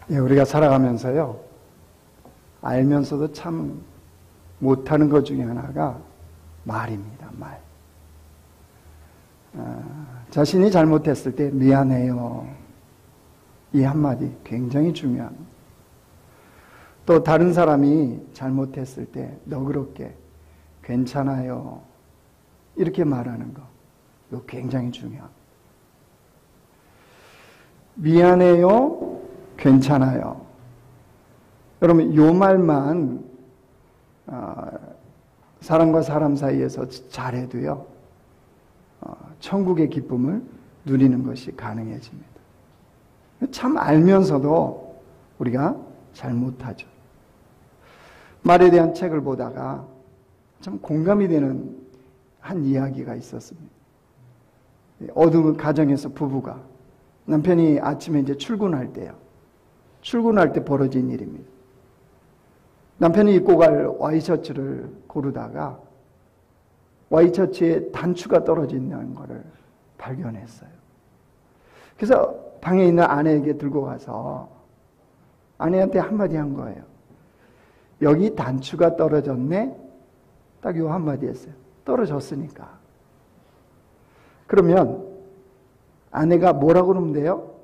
예, 우리가 살아가면서요, 알면서도 참 못하는 것 중에 하나가 말입니다, 말. 자신이 잘못했을 때 미안해요. 이 한마디 굉장히 중요합니다. 또 다른 사람이 잘못했을 때 너그럽게 괜찮아요. 이렇게 말하는 거. 이거 굉장히 중요합니다. 미안해요. 괜찮아요. 여러분, 이 말만 사람과 사람 사이에서 잘해도요, 천국의 기쁨을 누리는 것이 가능해집니다. 참 알면서도 우리가 잘 못하죠. 말에 대한 책을 보다가 참 공감이 되는 한 이야기가 있었습니다. 어두운 가정에서 부부가, 남편이 아침에 이제 출근할 때요. 출근할 때 벌어진 일입니다. 남편이 입고 갈 와이셔츠를 고르다가 와이셔츠에 단추가 떨어져 있는 것을 발견했어요. 그래서 방에 있는 아내에게 들고 가서 아내한테 한마디 한 거예요. 여기 단추가 떨어졌네? 딱 요 한마디 했어요. 떨어졌으니까. 그러면 아내가 뭐라고 그러면 돼요?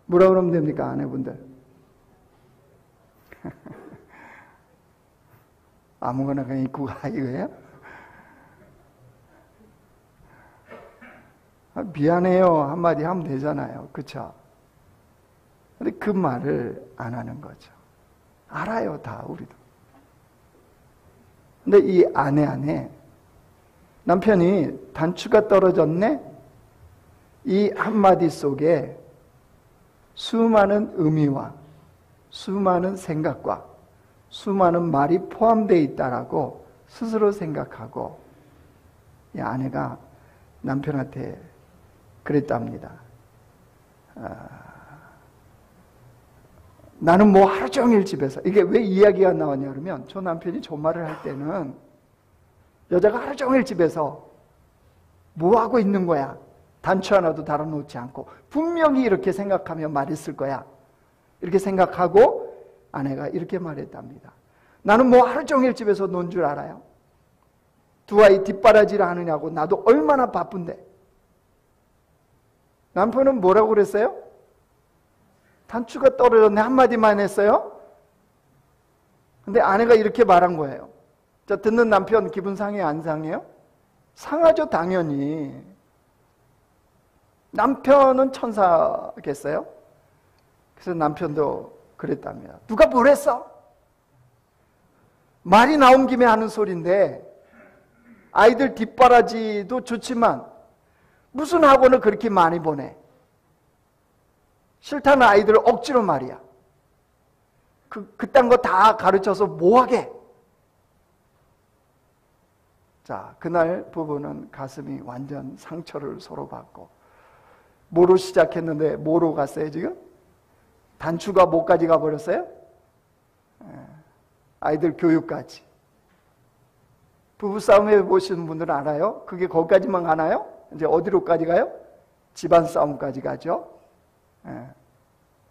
뭐라고 그러면 됩니까, 아내분들? 아무거나 그냥 입고 가, 이거예요? 미안해요 한마디 하면 되잖아요. 그쵸? 근데 그 말을 안 하는 거죠. 알아요, 다 우리도. 근데 이 아내 안에 남편이 단추가 떨어졌네? 이 한마디 속에 수많은 의미와 수많은 생각과 수많은 말이 포함되어 있다라고 스스로 생각하고 이 아내가 남편한테 그랬답니다. 나는 뭐 하루 종일 집에서, 이게 왜 이야기가 나왔냐 그러면 저 남편이 저 말을 할 때는 여자가 하루 종일 집에서 뭐 하고 있는 거야? 단추 하나도 달아놓지 않고 분명히 이렇게 생각하며 말했을 거야. 이렇게 생각하고 아내가 이렇게 말했답니다. 나는 뭐 하루 종일 집에서 논 줄 알아요? 두 아이 뒷바라지를 하느냐고 나도 얼마나 바쁜데. 남편은 뭐라고 그랬어요? 단추가 떨어졌네 한마디만 했어요. 근데 아내가 이렇게 말한 거예요. 자, 듣는 남편 기분 상해요, 안 상해요? 상하죠, 당연히. 남편은 천사겠어요? 그래서 남편도 그랬답니다. 누가 뭘 했어? 말이 나온 김에 하는 소리인데 아이들 뒷바라지도 좋지만 무슨 학원을 그렇게 많이 보내? 싫다는 아이들을 억지로 말이야. 그딴 거 다 가르쳐서 뭐하게? 자, 그날 부부는 가슴이 완전 상처를 서로 받고 뭐로 시작했는데 뭐로 갔어요 지금? 단추가 뭐까지 가버렸어요? 아이들 교육까지. 부부싸움 해보시는 분들은 알아요? 그게 거기까지만 가나요? 이제 어디로까지 가요? 집안 싸움까지 가죠.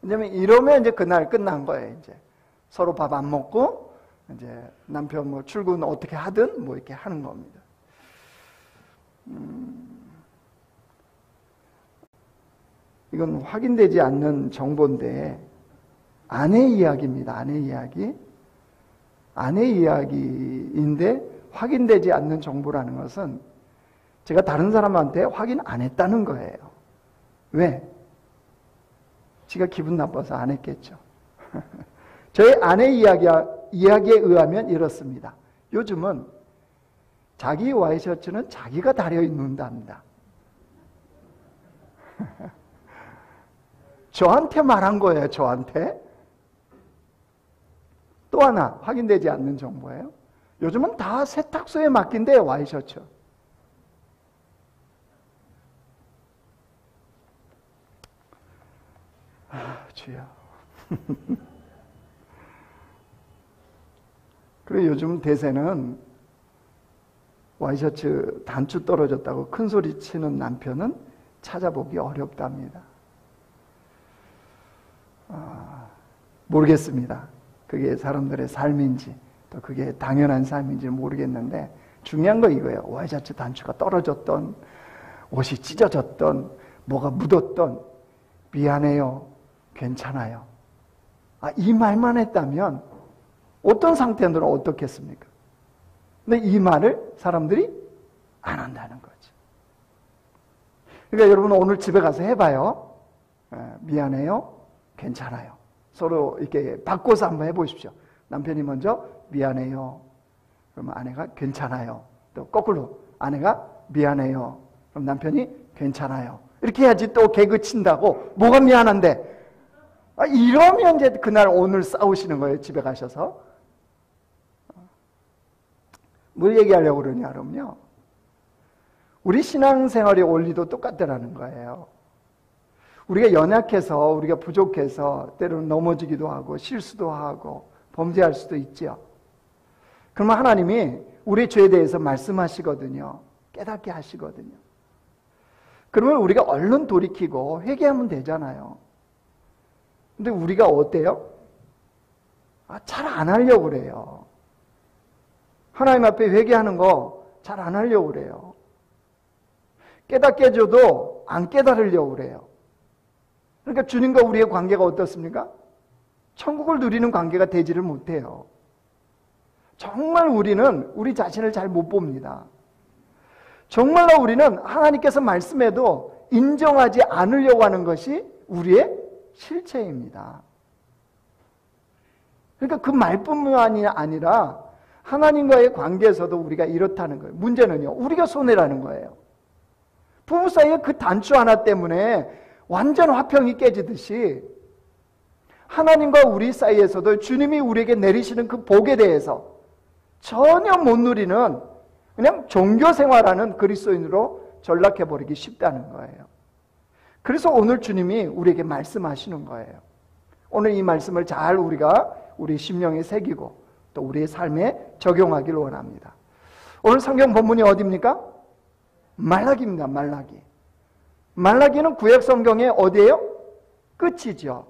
왜냐면 이러면 이제 그날 끝난 거예요. 이제 서로 밥 안 먹고 이제 남편 뭐 출근 어떻게 하든 뭐 이렇게 하는 겁니다. 이건 확인되지 않는 정보인데 아내 이야기입니다. 아내 이야기. 아내 이야기인데 확인되지 않는 정보라는 것은 제가 다른 사람한테 확인 안 했다는 거예요. 왜? 지가 기분 나빠서 안 했겠죠. 저희 아내 이야기에 의하면 이렇습니다. 요즘은 자기 와이셔츠는 자기가 다려 입는답니다. 저한테 말한 거예요, 저한테. 또 하나 확인되지 않는 정보예요. 요즘은 다 세탁소에 맡긴대요, 와이셔츠. 주여. 그리고 요즘 대세는 와이셔츠 단추 떨어졌다고 큰 소리 치는 남편은 찾아보기 어렵답니다. 모르겠습니다. 그게 사람들의 삶인지 또 그게 당연한 삶인지 모르겠는데 중요한 거 이거예요. 와이셔츠 단추가 떨어졌던, 옷이 찢어졌던, 뭐가 묻었던, 미안해요, 괜찮아요. 이 말만 했다면 어떤 상태로 어떻겠습니까? 근데 이 말을 사람들이 안 한다는 거죠. 그러니까 여러분 오늘 집에 가서 해봐요. 미안해요, 괜찮아요. 서로 이렇게 바꿔서 한번 해보십시오. 남편이 먼저 미안해요. 그러면 아내가 괜찮아요. 또 거꾸로 아내가 미안해요. 그럼 남편이 괜찮아요. 이렇게 해야지 또 개그 친다고 뭐가 미안한데. 이러면 이제 그날 오늘 싸우시는 거예요. 집에 가셔서. 뭘 얘기하려고 그러냐 그러면요. 우리 신앙생활의 원리도 똑같다라는 거예요. 우리가 연약해서 우리가 부족해서 때로는 넘어지기도 하고 실수도 하고 범죄할 수도 있죠. 그러면 하나님이 우리 죄에 대해서 말씀하시거든요. 깨닫게 하시거든요. 그러면 우리가 얼른 돌이키고 회개하면 되잖아요. 근데 우리가 어때요? 잘 안 하려고 그래요. 하나님 앞에 회개하는 거 잘 안 하려고 그래요. 깨닫게 해줘도 안 깨달으려고 그래요. 그러니까 주님과 우리의 관계가 어떻습니까? 천국을 누리는 관계가 되지를 못해요. 정말 우리는 우리 자신을 잘 못 봅니다. 정말로 우리는 하나님께서 말씀해도 인정하지 않으려고 하는 것이 우리의 실체입니다. 그러니까 그 말뿐만이 아니라 하나님과의 관계에서도 우리가 이렇다는 거예요. 문제는요, 우리가 손해라는 거예요. 부부 사이에 그 단추 하나 때문에 완전 화평이 깨지듯이 하나님과 우리 사이에서도 주님이 우리에게 내리시는 그 복에 대해서 전혀 못 누리는 그냥 종교생활하는 그리스도인으로 전락해버리기 쉽다는 거예요. 그래서 오늘 주님이 우리에게 말씀하시는 거예요. 오늘 이 말씀을 잘 우리가 우리 심령에 새기고 또 우리의 삶에 적용하기를 원합니다. 오늘 성경 본문이 어디입니까? 말라기입니다. 말라기. 말라기는 구약 성경의 어디예요? 끝이죠.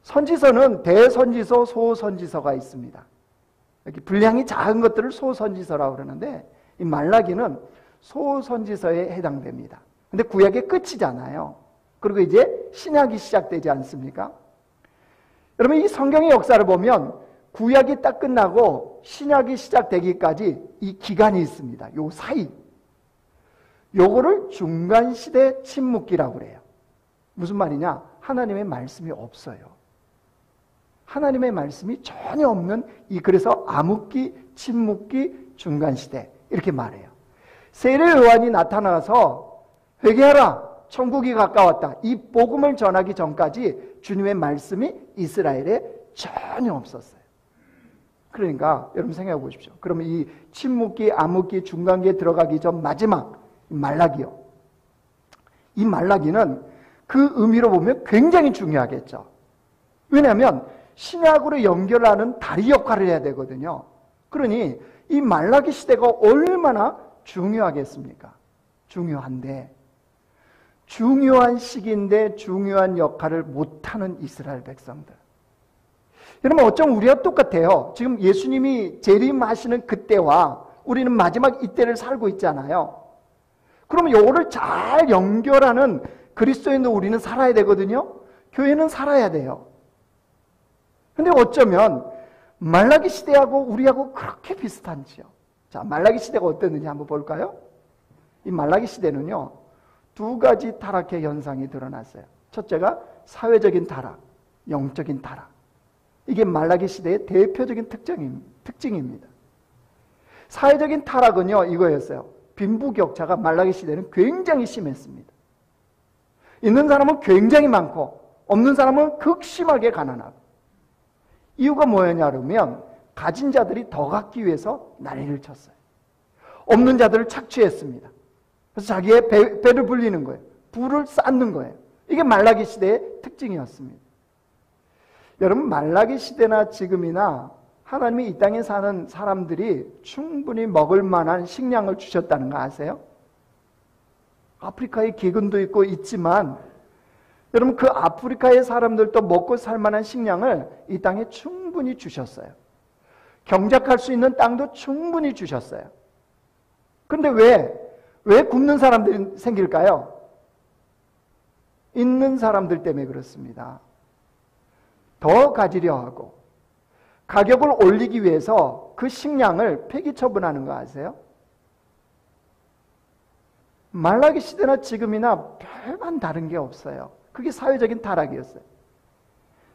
선지서는 대선지서, 소선지서가 있습니다. 이렇게 분량이 작은 것들을 소선지서라고 그러는데 이 말라기는 소선지서에 해당됩니다. 근데 구약의 끝이잖아요. 그리고 이제 신약이 시작되지 않습니까? 여러분 이 성경의 역사를 보면 구약이 딱 끝나고 신약이 시작되기까지 이 기간이 있습니다. 요 사이. 요거를 중간시대 침묵기라고 그래요. 무슨 말이냐? 하나님의 말씀이 없어요. 하나님의 말씀이 전혀 없는 그래서 암흑기, 침묵기, 중간시대 이렇게 말해요. 세례 요한이 나타나서 회개하라, 천국이 가까웠다. 이 복음을 전하기 전까지 주님의 말씀이 이스라엘에 전혀 없었어요. 그러니까 여러분 생각해 보십시오. 그러면 이 침묵기, 암흑기, 중간기에 들어가기 전 마지막 말라기요. 이 말라기는 그 의미로 보면 굉장히 중요하겠죠. 왜냐하면 신약으로 연결하는 다리 역할을 해야 되거든요. 그러니 이 말라기 시대가 얼마나 중요하겠습니까? 중요한데 중요한 시기인데 중요한 역할을 못하는 이스라엘 백성들. 여러분 어쩜 우리와 똑같아요. 지금 예수님이 재림하시는 그때와 우리는 마지막 이때를 살고 있잖아요. 그러면 이거를 잘 연결하는 그리스도인도 우리는 살아야 되거든요. 교회는 살아야 돼요. 근데 어쩌면 말라기 시대하고 우리하고 그렇게 비슷한지요. 자, 말라기 시대가 어땠는지 한번 볼까요? 이 말라기 시대는요, 두 가지 타락의 현상이 드러났어요. 첫째가 사회적인 타락, 영적인 타락. 이게 말라기 시대의 대표적인 특징입니다. 사회적인 타락은요, 이거였어요. 빈부격차가 말라기 시대는 굉장히 심했습니다. 있는 사람은 굉장히 많고 없는 사람은 극심하게 가난하고. 이유가 뭐였냐 그러면 가진 자들이 더 갖기 위해서 난리를 쳤어요. 없는 자들을 착취했습니다. 그래서 자기의 배를 불리는 거예요. 부를 쌓는 거예요. 이게 말라기 시대의 특징이었습니다. 여러분 말라기 시대나 지금이나 하나님이 이 땅에 사는 사람들이 충분히 먹을 만한 식량을 주셨다는 거 아세요? 아프리카에 기근도 있고 있지만 여러분, 그 아프리카의 사람들도 먹고 살 만한 식량을 이 땅에 충분히 주셨어요. 경작할 수 있는 땅도 충분히 주셨어요. 근데 왜 굶는 사람들이 생길까요? 있는 사람들 때문에 그렇습니다. 더 가지려 하고 가격을 올리기 위해서 그 식량을 폐기 처분하는 거 아세요? 말라기 시대나 지금이나 별반 다른 게 없어요. 그게 사회적인 타락이었어요.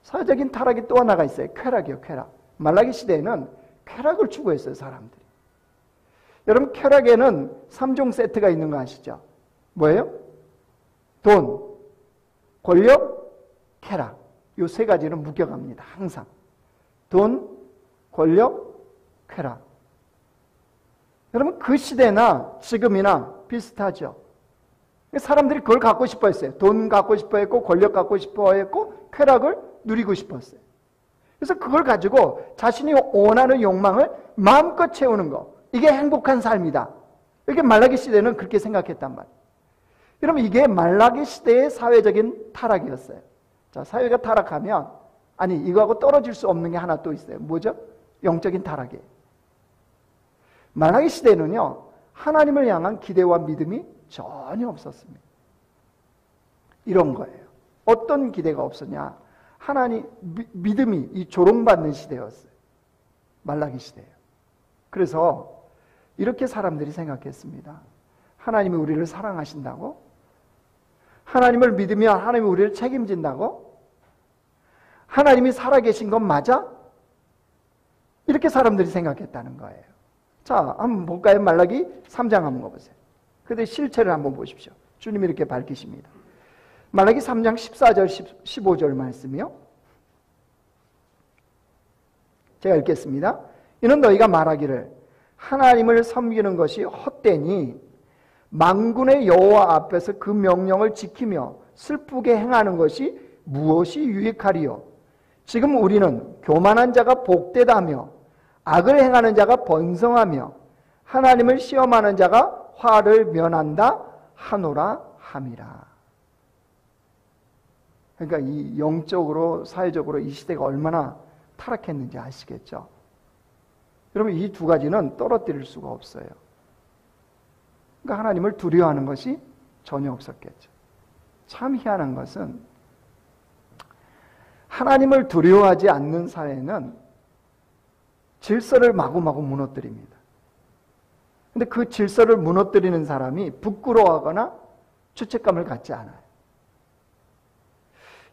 사회적인 타락이 또 하나가 있어요. 쾌락이요, 쾌락. 말라기 시대에는 쾌락을 추구했어요, 사람들이. 여러분, 쾌락에는 3종 세트가 있는 거 아시죠? 뭐예요? 돈, 권력, 쾌락. 이 세 가지는 묶여갑니다, 항상. 돈, 권력, 쾌락. 여러분, 그 시대나 지금이나 비슷하죠. 사람들이 그걸 갖고 싶어 했어요. 돈 갖고 싶어 했고, 권력 갖고 싶어 했고, 쾌락을 누리고 싶었어요. 그래서 그걸 가지고 자신이 원하는 욕망을 마음껏 채우는 거. 이게 행복한 삶이다. 이게 말라기 시대는 그렇게 생각했단 말이에요. 여러분, 이게 말라기 시대의 사회적인 타락이었어요. 자, 사회가 타락하면, 아니, 이거하고 떨어질 수 없는 게 하나 또 있어요. 뭐죠? 영적인 타락이에요. 말라기 시대는요, 하나님을 향한 기대와 믿음이 전혀 없었습니다. 이런 거예요. 어떤 기대가 없었냐? 하나님, 믿음이 이 조롱받는 시대였어요. 말라기 시대예요. 그래서 이렇게 사람들이 생각했습니다. 하나님이 우리를 사랑하신다고? 하나님을 믿으면 하나님이 우리를 책임진다고? 하나님이 살아계신 건 맞아? 이렇게 사람들이 생각했다는 거예요. 자, 한번 볼까요? 말라기 3장 한번 보세요. 그런데 실체를 한번 보십시오. 주님이 이렇게 밝히십니다. 말라기 3장 14절, 15절 말씀이요. 제가 읽겠습니다. 이는 너희가 말하기를 하나님을 섬기는 것이 헛되니 만군의 여호와 앞에서 그 명령을 지키며 슬프게 행하는 것이 무엇이 유익하리요? 지금 우리는 교만한 자가 복되다며 악을 행하는 자가 번성하며 하나님을 시험하는 자가 화를 면한다 하노라 함이라. 그러니까 이 영적으로 사회적으로 이 시대가 얼마나 타락했는지 아시겠죠? 여러분, 이 두 가지는 떨어뜨릴 수가 없어요. 그러니까 하나님을 두려워하는 것이 전혀 없었겠죠. 참 희한한 것은 하나님을 두려워하지 않는 사회는 질서를 마구마구 무너뜨립니다. 근데 그 질서를 무너뜨리는 사람이 부끄러워하거나 죄책감을 갖지 않아요.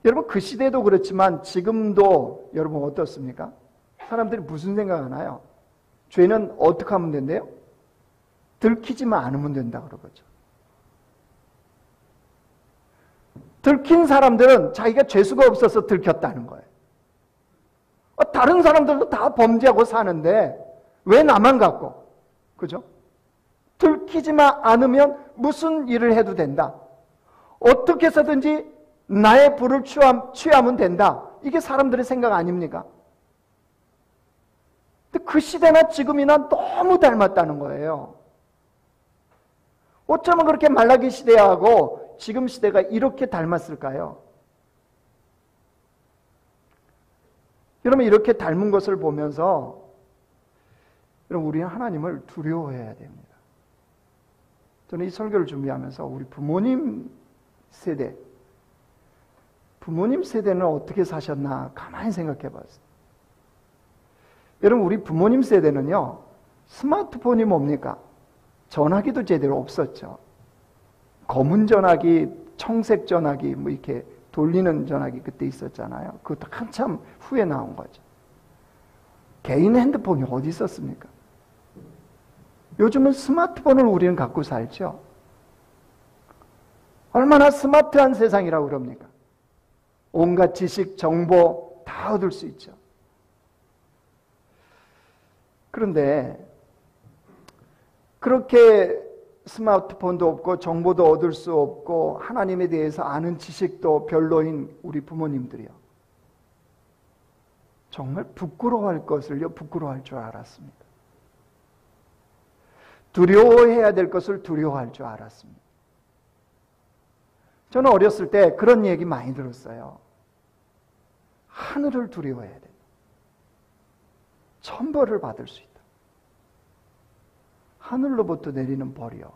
여러분, 그 시대도 그렇지만 지금도 여러분 어떻습니까? 사람들이 무슨 생각하나요? 죄는 어떻게 하면 된대요? 들키지만 않으면 된다 그러거죠. 들킨 사람들은 자기가 죄수가 없어서 들켰다는 거예요. 다른 사람들도 다 범죄하고 사는데 왜 나만 갖고? 그죠? 들키지만 않으면 무슨 일을 해도 된다. 어떻게 해서든지 나의 부를 취하면 된다. 이게 사람들의 생각 아닙니까? 근데 그 시대나 지금이나 너무 닮았다는 거예요. 어쩌면 그렇게 말라기 시대하고 지금 시대가 이렇게 닮았을까요? 여러분, 이렇게 닮은 것을 보면서 여러분, 우리는 하나님을 두려워해야 됩니다. 저는 이 설교를 준비하면서 우리 부모님 세대는 어떻게 사셨나 가만히 생각해 봤어요. 여러분, 우리 부모님 세대는요, 스마트폰이 뭡니까? 전화기도 제대로 없었죠. 검은 전화기, 청색 전화기, 뭐 이렇게 돌리는 전화기 그때 있었잖아요. 그것도 한참 후에 나온 거죠. 개인 핸드폰이 어디 있었습니까? 요즘은 스마트폰을 우리는 갖고 살죠. 얼마나 스마트한 세상이라고 그럽니까? 온갖 지식, 정보 다 얻을 수 있죠. 그런데 그렇게 스마트폰도 없고 정보도 얻을 수 없고 하나님에 대해서 아는 지식도 별로인 우리 부모님들이요. 정말 부끄러워할 것을요, 부끄러워할 줄 알았습니다. 두려워해야 될 것을 두려워할 줄 알았습니다. 저는 어렸을 때 그런 얘기 많이 들었어요. 하늘을 두려워해야 된다. 천벌을 받을 수 있다. 하늘로부터 내리는 벌이요.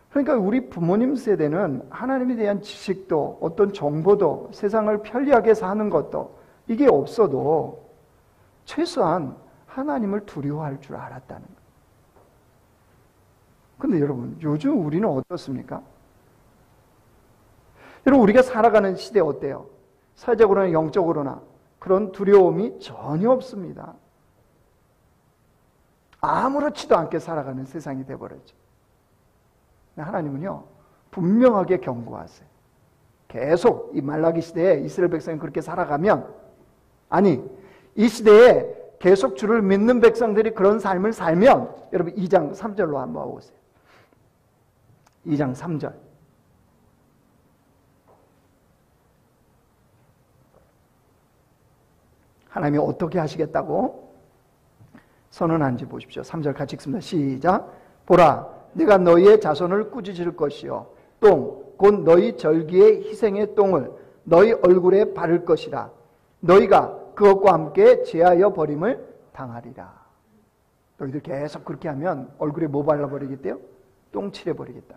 그러니까 우리 부모님 세대는 하나님에 대한 지식도 어떤 정보도 세상을 편리하게 사는 것도 이게 없어도 최소한 하나님을 두려워할 줄 알았다는 거예요. 근데 여러분, 요즘 우리는 어떻습니까? 여러분, 우리가 살아가는 시대 어때요? 사회적으로나 영적으로나 그런 두려움이 전혀 없습니다. 아무렇지도 않게 살아가는 세상이 돼버렸죠. 하나님은요, 분명하게 경고하세요. 계속 이 말라기 시대에 이스라엘 백성이 그렇게 살아가면, 아니, 이 시대에 계속 주를 믿는 백성들이 그런 삶을 살면, 여러분 2장 3절로 한번 보세요. 2장 3절. 하나님이 어떻게 하시겠다고 선언한지 보십시오. 3절 같이 읽습니다. 시작. 보라, 내가 너희의 자손을 꾸짖을 것이요 똥, 곧 너희 절기의 희생의 똥을 너희 얼굴에 바를 것이라. 너희가 그것과 함께 제하여 버림을 당하리라. 너희들 계속 그렇게 하면 얼굴에 뭐 발라버리겠대요? 똥 칠해버리겠다.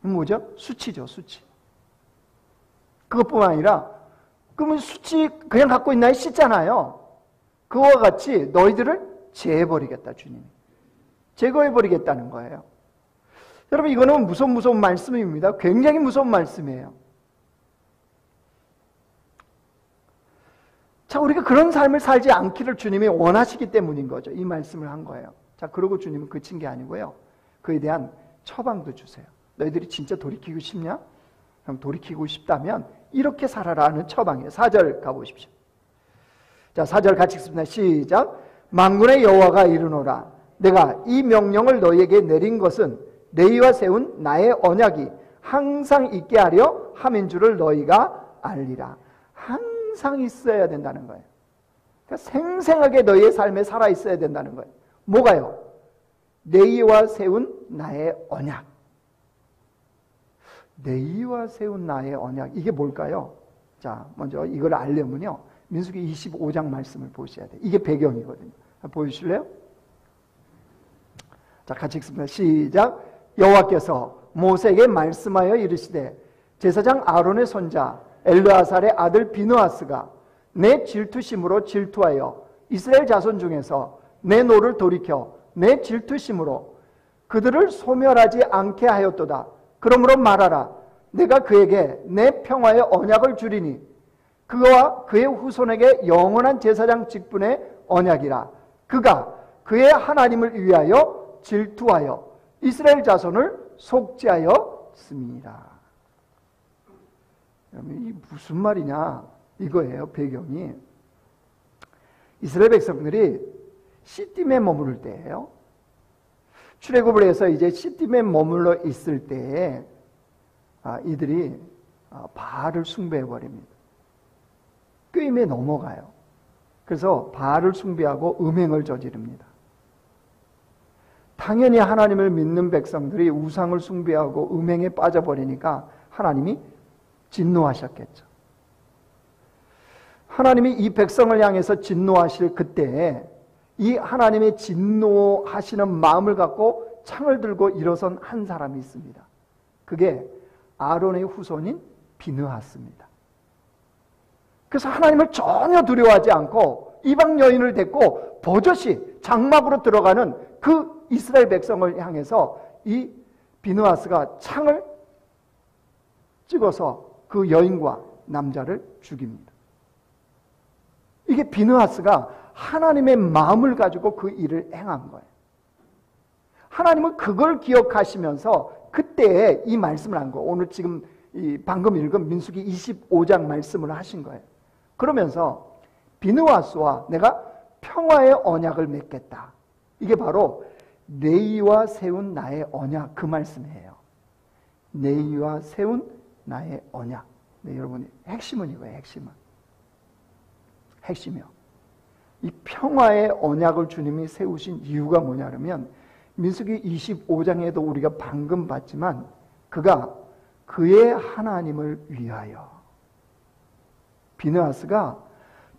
뭐죠? 수치죠, 수치. 그것뿐만 아니라 그러면 수치 그냥 갖고 있나요? 씻잖아요. 그와 같이 너희들을 제해버리겠다, 주님이. 제거해버리겠다는 거예요. 여러분, 이거는 무서운 말씀입니다. 굉장히 무서운 말씀이에요. 자, 우리가 그런 삶을 살지 않기를 주님이 원하시기 때문인 거죠. 이 말씀을 한 거예요. 자, 그러고 주님은 그친 게 아니고요. 그에 대한 처방도 주세요. 너희들이 진짜 돌이키고 싶냐? 그럼 돌이키고 싶다면 이렇게 살아라 하는 처방이에요. 4절 가보십시오. 자, 4절 같이 읽습니다. 시작. 만군의 여호와가 이르노라. 내가 이 명령을 너희에게 내린 것은 너희와 세운 나의 언약이 항상 있게 하려 함인 줄을 너희가 알리라. 항상 있어야 된다는 거예요. 그러니까 생생하게 너희의 삶에 살아 있어야 된다는 거예요. 뭐가요? 너희와 세운 나의 언약. 너희와 세운 나의 언약. 이게 뭘까요? 자, 먼저 이걸 알려면요, 민수기 25장 말씀을 보셔야 돼요. 이게 배경이거든요. 보여주실래요? 자, 같이 읽습니다. 시작. 여호와께서 모세에게 말씀하여 이르시되 제사장 아론의 손자 엘르아살의 아들 비느하스가 내 질투심으로 질투하여 이스라엘 자손 중에서 내 노를 돌이켜 내 질투심으로 그들을 소멸하지 않게 하였도다. 그러므로 말하라. 내가 그에게 내 평화의 언약을 주리니 그와 그의 후손에게 영원한 제사장 직분의 언약이라. 그가 그의 하나님을 위하여 질투하여 이스라엘 자손을 속죄하였음이니라. 이 무슨 말이냐 이거예요. 배경이 이스라엘 백성들이 시딤에 머무를 때예요. 출애굽을 해서 이제 시딤에 머물러 있을 때에 이들이 바알을 숭배해 버립니다. 꾀임에 넘어가요. 그래서 바알을 숭배하고 음행을 저지릅니다. 당연히 하나님을 믿는 백성들이 우상을 숭배하고 음행에 빠져버리니까 하나님이 진노하셨겠죠. 하나님이 이 백성을 향해서 진노하실 그때에 이 하나님의 진노하시는 마음을 갖고 창을 들고 일어선 한 사람이 있습니다. 그게 아론의 후손인 비느하스입니다. 그래서 하나님을 전혀 두려워하지 않고 이방 여인을 데리고 버젓이 장막으로 들어가는 그 이스라엘 백성을 향해서 이 비느하스가 창을 찍어서 그 여인과 남자를 죽입니다. 이게 비느하스가 하나님의 마음을 가지고 그 일을 행한 거예요. 하나님은 그걸 기억하시면서 그때에 이 말씀을 한 거예요. 오늘 지금 방금 읽은 민수기 25장 말씀을 하신 거예요. 그러면서 비느하스와 내가 평화의 언약을 맺겠다. 이게 바로 너희와 세운 나의 언약, 그 말씀이에요. 너희와 세운 나의 언약. 네, 여러분, 핵심은 이거예요. 핵심이요. 이 평화의 언약을 주님이 세우신 이유가 뭐냐 그러면 민수기 25장에도 우리가 방금 봤지만 그가 그의 하나님을 위하여. 비느하스가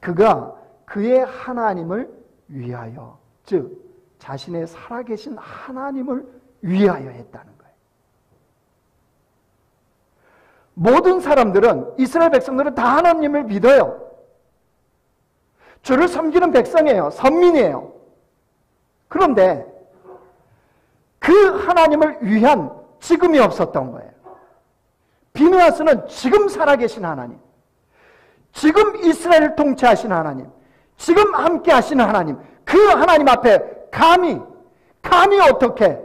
그가 그의 하나님을 위하여, 즉 자신의 살아계신 하나님을 위하여 했다는 거예요. 모든 사람들은, 이스라엘 백성들은 다 하나님을 믿어요. 주를 섬기는 백성이에요. 선민이에요. 그런데 그 하나님을 위한 지금이 없었던 거예요. 비느하스는 지금 살아계신 하나님, 지금 이스라엘을 통치하신 하나님, 지금 함께 하시는 하나님, 그 하나님 앞에 감히 어떻게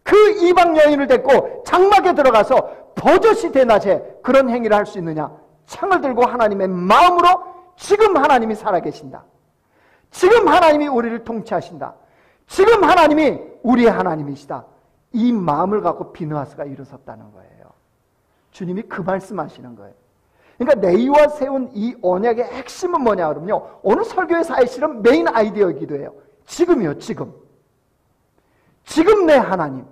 그 이방 여인을 데리고 장막에 들어가서 버젓이 대낮에 그런 행위를 할 수 있느냐? 창을 들고 하나님의 마음으로 지금 하나님이 살아계신다. 지금 하나님이 우리를 통치하신다. 지금 하나님이 우리의 하나님이시다. 이 마음을 갖고 비느하스가 일어섰다는 거예요. 주님이 그 말씀하시는 거예요. 그러니까 레위와 세운 이 언약의 핵심은 뭐냐 그러면요, 오늘 설교의 사실 실은 메인 아이디어이기도 해요. 지금이요, 지금. 지금 내 하나님,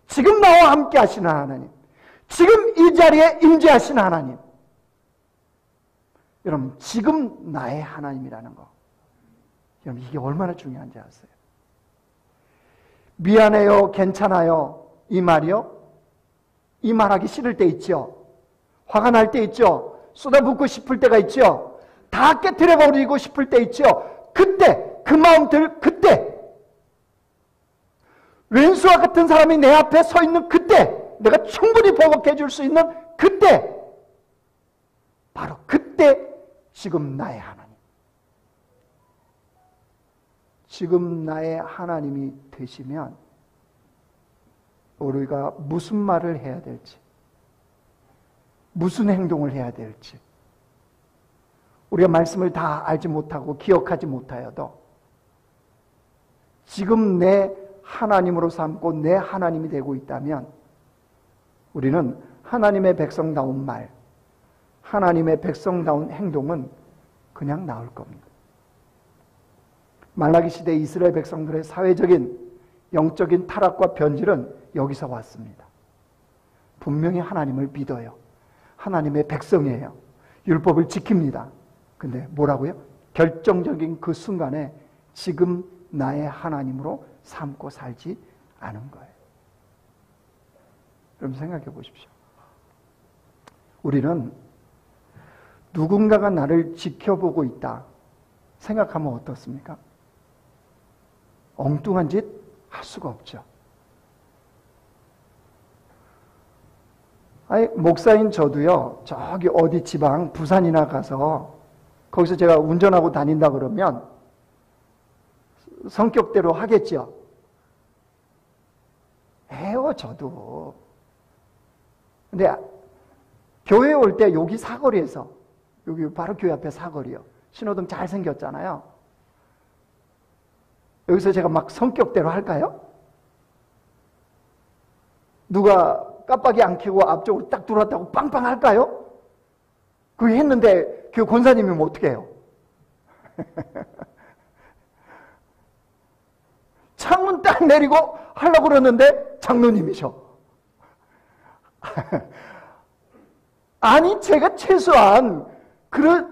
지금 나와 함께 하시는 하나님, 지금 이 자리에 임재하시는 하나님. 여러분, 지금 나의 하나님이라는 거, 여러분, 이게 얼마나 중요한지 아세요? 미안해요, 괜찮아요, 이 말이요, 이 말하기 싫을 때 있죠. 화가 날 때 있죠. 쏟아붓고 싶을 때가 있죠. 다 깨트려버리고 싶을 때 있죠. 그때, 그 마음들, 그때, 왼수와 같은 사람이 내 앞에 서 있는 그때, 내가 충분히 보복해 줄 수 있는 그때, 바로 그때 지금 나의 하나님, 지금 나의 하나님이 되시면 우리가 무슨 말을 해야 될지, 무슨 행동을 해야 될지, 우리가 말씀을 다 알지 못하고 기억하지 못하여도 지금 내 하나님으로 삼고 내 하나님이 되고 있다면 우리는 하나님의 백성다운 말, 하나님의 백성다운 행동은 그냥 나올 겁니다. 말라기 시대 이스라엘 백성들의 사회적인 영적인 타락과 변질은 여기서 왔습니다. 분명히 하나님을 믿어요. 하나님의 백성이에요. 율법을 지킵니다. 근데 뭐라고요? 결정적인 그 순간에 지금 나의 하나님으로 삼고 살지 않은 거예요. 여러분 생각해 보십시오. 우리는 누군가가 나를 지켜보고 있다 생각하면 어떻습니까? 엉뚱한 짓 할 수가 없죠. 아니, 목사인 저도요, 저기 어디 지방 부산이나 가서 거기서 제가 운전하고 다닌다 그러면 성격대로 하겠죠. 해요, 저도. 근데 교회 올 때 여기 사거리에서, 여기 바로 교회 앞에 사거리요, 신호등 잘 생겼잖아요. 여기서 제가 막 성격대로 할까요? 누가 깜빡이 안 켜고 앞쪽으로 딱 들어왔다고 빵빵 할까요? 그거 했는데 그 권사님이면 어떻게 해요? 창문 딱 내리고 하려고 그러는데 장로님이셔. 아니, 제가 최소한 그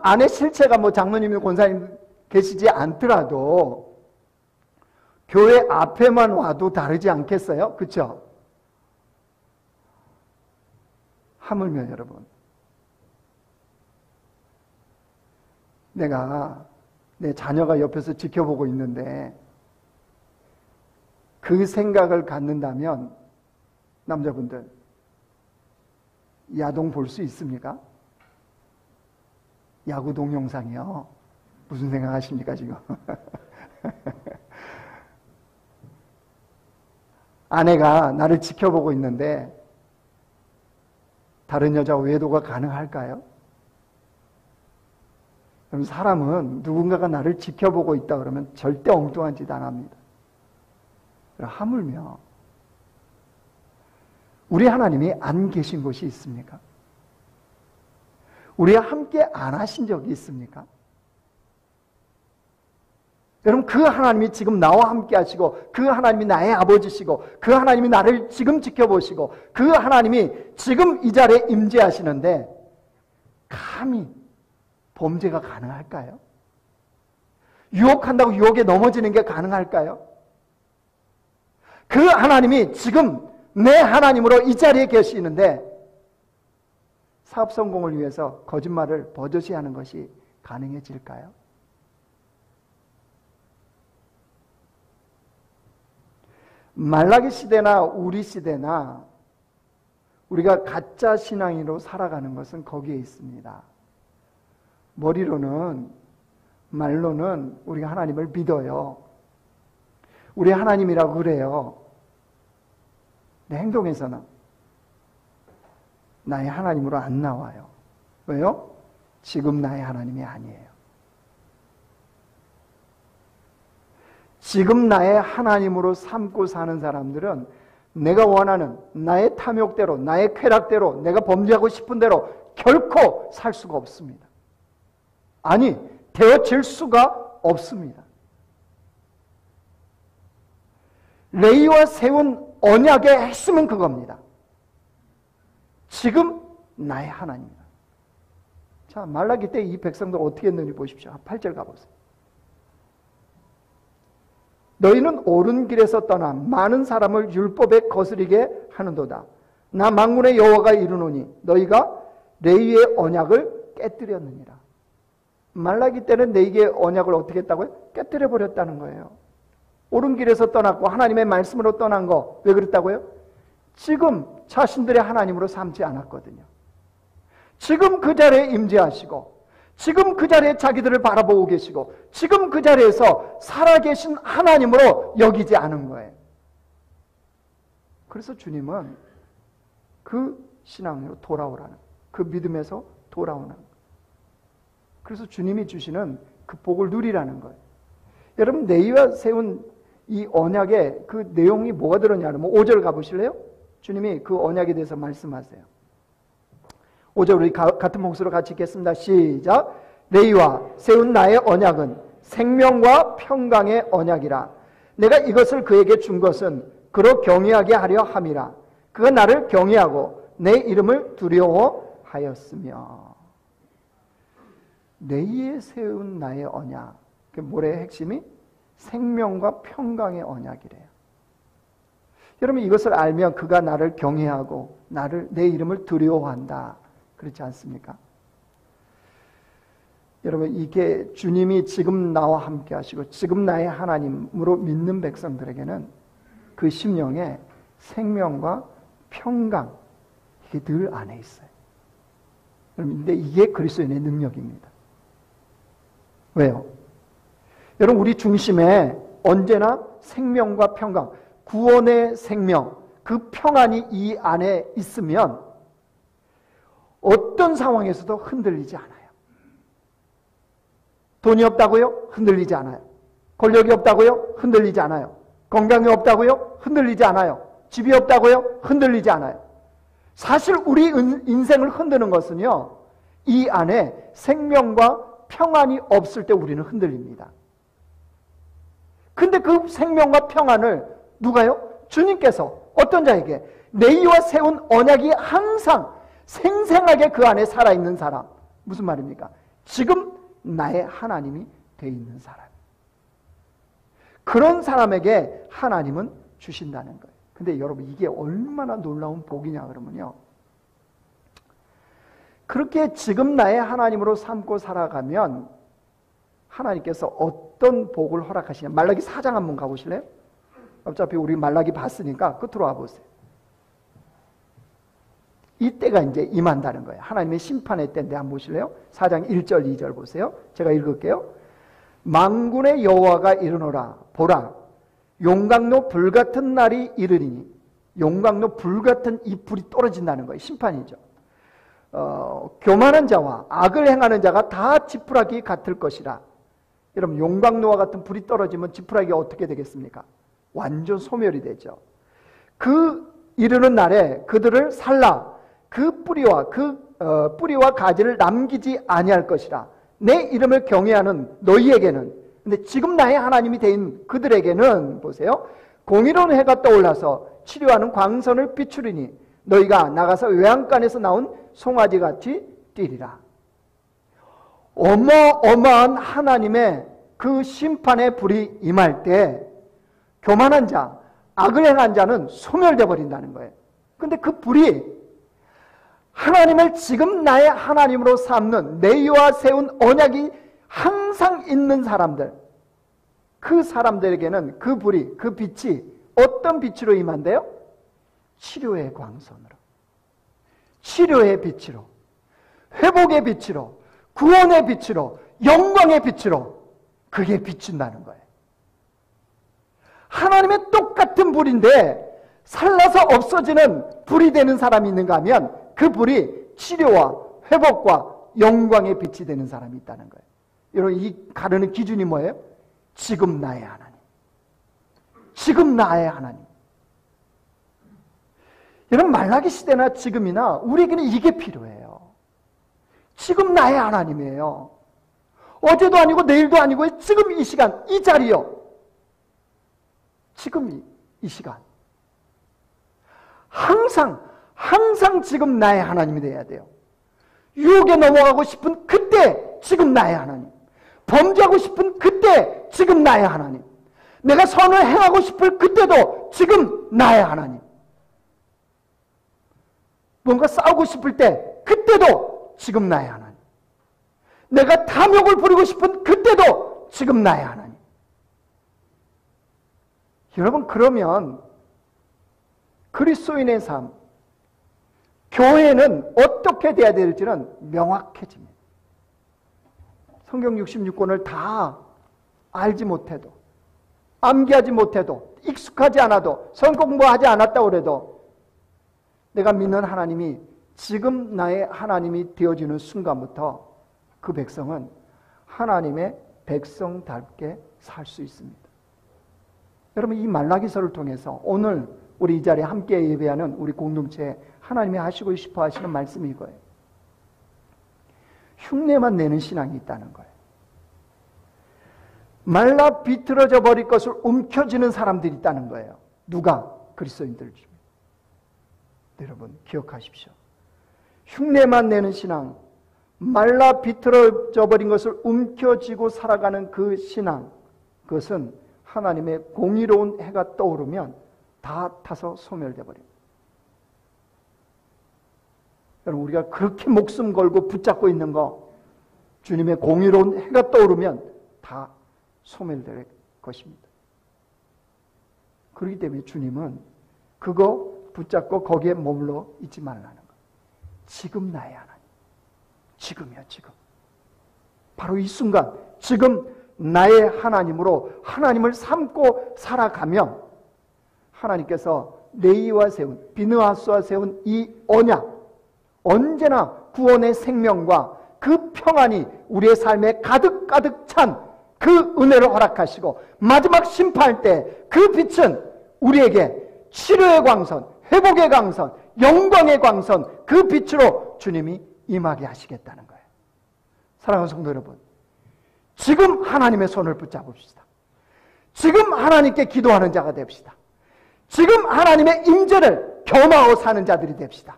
안에 실체가 뭐 장로님이 권사님 계시지 않더라도 교회 앞에만 와도 다르지 않겠어요? 그렇죠? 하물며 여러분, 내가 내 자녀가 옆에서 지켜보고 있는데 그 생각을 갖는다면 남자분들 야동 볼 수 있습니까? 야구 동영상이요. 무슨 생각하십니까 지금? 아내가 나를 지켜보고 있는데 다른 여자 외도가 가능할까요? 그럼 사람은 누군가가 나를 지켜보고 있다 그러면 절대 엉뚱한 짓 안 합니다. 하물며 우리 하나님이 안 계신 곳이 있습니까? 우리와 함께 안 하신 적이 있습니까? 여러분, 그 하나님이 지금 나와 함께 하시고, 그 하나님이 나의 아버지시고, 그 하나님이 나를 지금 지켜보시고, 그 하나님이 지금 이 자리에 임재하시는데 감히 범죄가 가능할까요? 유혹한다고 유혹에 넘어지는 게 가능할까요? 그 하나님이 지금 내 하나님으로 이 자리에 계시는데 사업 성공을 위해서 거짓말을 버젓이 하는 것이 가능해질까요? 말라기 시대나 우리 시대나 우리가 가짜 신앙인으로 살아가는 것은 거기에 있습니다. 머리로는, 말로는 우리가 하나님을 믿어요. 우리 하나님이라고 그래요. 내 행동에서는 나의 하나님으로 안 나와요. 왜요? 지금 나의 하나님이 아니에요. 지금 나의 하나님으로 삼고 사는 사람들은 내가 원하는 나의 탐욕대로, 나의 쾌락대로, 내가 범죄하고 싶은 대로 결코 살 수가 없습니다. 아니, 되어질 수가 없습니다. 레위와 세운 언약의 핵심은 그겁니다. 지금 나의 하나님이다. 자, 말라기 때 이 백성들 어떻게 했는지 보십시오. 8절 가보세요. 너희는 옳은 길에서 떠나 많은 사람을 율법에 거스리게 하는도다. 나 만군의 여호와가 이르노니 너희가 레위의 언약을 깨뜨렸느니라. 말라기 때는 레위의 언약을 어떻게 했다고요? 깨뜨려 버렸다는 거예요. 옳은 길에서 떠났고 하나님의 말씀으로 떠난 거 왜 그랬다고요? 지금 자신들의 하나님으로 삼지 않았거든요. 지금 그 자리에 임재하시고, 지금 그 자리에 자기들을 바라보고 계시고, 지금 그 자리에서 살아계신 하나님으로 여기지 않은 거예요. 그래서 주님은 그 신앙으로 돌아오라는, 그 믿음에서 돌아오는 거예요. 그래서 주님이 주시는 그 복을 누리라는 거예요. 여러분, 레위와 세운 이 언약에 그 내용이 뭐가 들었냐면 5절 가보실래요? 주님이 그 언약에 대해서 말씀하세요. 5절 우리 같은 목소리로 같이 읽겠습니다. 시작. 레위와 세운 나의 언약은 생명과 평강의 언약이라. 내가 이것을 그에게 준 것은 그로 경외하게 하려 함이라. 그가 나를 경외하고 내 이름을 두려워하였으며. 레위에 세운 나의 언약, 그 뭐래요? 핵심이? 생명과 평강의 언약이래요. 여러분, 이것을 알면 그가 나를 경외하고 내 이름을 두려워한다. 그렇지 않습니까? 여러분, 이게 주님이 지금 나와 함께 하시고 지금 나의 하나님으로 믿는 백성들에게는 그 심령에 생명과 평강, 이게 늘 안에 있어요. 근데 이게 그리스도인의 능력입니다. 왜요? 여러분, 우리 중심에 언제나 생명과 평강, 구원의 생명, 그 평안이 이 안에 있으면 어떤 상황에서도 흔들리지 않아요. 돈이 없다고요? 흔들리지 않아요. 권력이 없다고요? 흔들리지 않아요. 건강이 없다고요? 흔들리지 않아요. 집이 없다고요? 흔들리지 않아요. 사실 우리 인생을 흔드는 것은요, 이 안에 생명과 평안이 없을 때 우리는 흔들립니다. 근데 그 생명과 평안을 누가요? 주님께서 어떤 자에게? 레위와 세운 언약이 항상 생생하게 그 안에 살아있는 사람. 무슨 말입니까? 지금 나의 하나님이 돼 있는 사람. 그런 사람에게 하나님은 주신다는 거예요. 근데 여러분, 이게 얼마나 놀라운 복이냐 그러면요, 그렇게 지금 나의 하나님으로 삼고 살아가면 하나님께서 어떤 복을 허락하시냐. 말라기 4장 한번 가보실래요? 어차피 우리 말라기 봤으니까 끝으로 와보세요. 이때가 이제 임한다는 거예요. 하나님의 심판의 때인데 한번 보실래요? 4장 1절 2절 보세요. 제가 읽을게요. 만군의 여호와가 이르노라. 보라, 용광로 불같은 날이 이르리니. 용광로 불같은 이 불이 떨어진다는 거예요. 심판이죠. 교만한 자와 악을 행하는 자가 다 지푸라기 같을 것이라. 여러분, 용광로와 같은 불이 떨어지면 지푸라기가 어떻게 되겠습니까? 완전 소멸이 되죠. 그 이르는 날에 그들을 살라. 그 뿌리와 가지를 남기지 아니할 것이라. 내 이름을 경외하는 너희에게는 근데 지금 나의 하나님이 된 그들에게는 보세요. 공의로운 해가 떠올라서 치료하는 광선을 비추리니 너희가 나가서 외양간에서 나온 송아지같이 뛰리라. 어마어마한 하나님의 그 심판의 불이 임할 때 교만한 자, 악을 행한 자는 소멸되어 버린다는 거예요. 근데 그 불이 하나님을 지금 나의 하나님으로 삼는 내와 세운 언약이 항상 있는 사람들, 그 사람들에게는 그 불이, 그 빛이 어떤 빛으로 임한대요? 치료의 광선으로, 치료의 빛으로, 회복의 빛으로, 구원의 빛으로, 영광의 빛으로 그게 비춘다는 거예요. 하나님의 똑같은 불인데 살라서 없어지는 불이 되는 사람이 있는가 하면 그 불이 치료와 회복과 영광의 빛이 되는 사람이 있다는 거예요. 여러분, 이 가르는 기준이 뭐예요? 지금 나의 하나님, 지금 나의 하나님. 여러분, 말라기 시대나 지금이나 우리에게는 이게 필요해요. 지금 나의 하나님이에요. 어제도 아니고 내일도 아니고 지금 이 시간, 이 자리요. 지금 이 시간. 항상 지금 나의 하나님이 돼야 돼요. 유혹에 넘어가고 싶은 그때 지금 나의 하나님. 범죄하고 싶은 그때 지금 나의 하나님. 내가 선을 행하고 싶을 그때도 지금 나의 하나님. 뭔가 싸우고 싶을 때 그때도 지금 나의 하나님. 내가 탐욕을 부리고 싶은 그때도 지금 나의 하나님. 여러분, 그러면 그리스도인의 삶, 교회는 어떻게 돼야 될지는 명확해집니다. 성경 66권을 다 알지 못해도, 암기하지 못해도, 익숙하지 않아도, 성경 공부하지 않았다고 해도 내가 믿는 하나님이 지금 나의 하나님이 되어지는 순간부터 그 백성은 하나님의 백성답게 살 수 있습니다. 여러분, 이 말라기서를 통해서 오늘 우리 이 자리에 함께 예배하는 우리 공동체에 하나님이 하시고 싶어 하시는 말씀이 이거예요. 흉내만 내는 신앙이 있다는 거예요. 말라 비틀어져 버릴 것을 움켜쥐는 사람들이 있다는 거예요. 누가? 그리스도인들 중에. 여러분, 기억하십시오. 흉내만 내는 신앙, 말라 비틀어져 버린 것을 움켜쥐고 살아가는 그 신앙, 그것은 하나님의 공의로운 해가 떠오르면 다 타서 소멸돼 버립니다. 여러분, 우리가 그렇게 목숨 걸고 붙잡고 있는 거, 주님의 공의로운 해가 떠오르면 다 소멸될 것입니다. 그렇기 때문에 주님은 그거 붙잡고 거기에 머물러 있지 말라는 거. 지금 나의 하나님. 지금이야, 지금. 바로 이 순간, 지금 나의 하나님으로 하나님을 삼고 살아가면 하나님께서 레이와 세운, 비느하스와 세운 이 언약, 언제나 구원의 생명과 그 평안이 우리의 삶에 가득가득 찬 그 은혜를 허락하시고 마지막 심판할 때 그 빛은 우리에게 치료의 광선, 회복의 광선, 영광의 광선, 그 빛으로 주님이 임하게 하시겠다는 거예요. 사랑하는 성도 여러분, 지금 하나님의 손을 붙잡읍시다. 지금 하나님께 기도하는 자가 됩시다. 지금 하나님의 임재를 겸하고 사는 자들이 됩시다.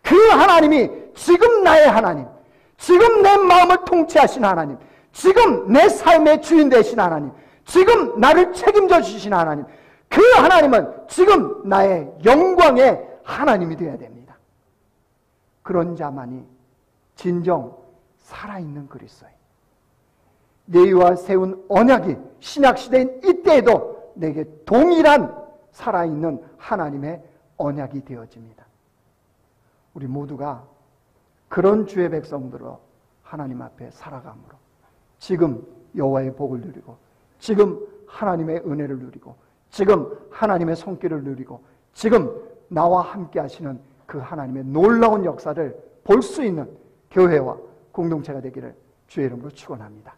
그 하나님이 지금 나의 하나님, 지금 내 마음을 통치하신 하나님, 지금 내 삶의 주인 되신 하나님, 지금 나를 책임져 주신 하나님, 그 하나님은 지금 나의 영광의 하나님이 되어야 됩니다. 그런 자만이 진정 살아있는 그리스도인, 너희와 세운 언약이 신약시대인 이때에도 내게 동일한 살아있는 하나님의 언약이 되어집니다. 우리 모두가 그런 주의 백성들로 하나님 앞에 살아감으로 지금 여호와의 복을 누리고, 지금 하나님의 은혜를 누리고, 지금 하나님의 손길을 누리고, 지금 나와 함께 하시는 그 하나님의 놀라운 역사를 볼 수 있는 교회와 공동체가 되기를 주의 이름으로 축원합니다.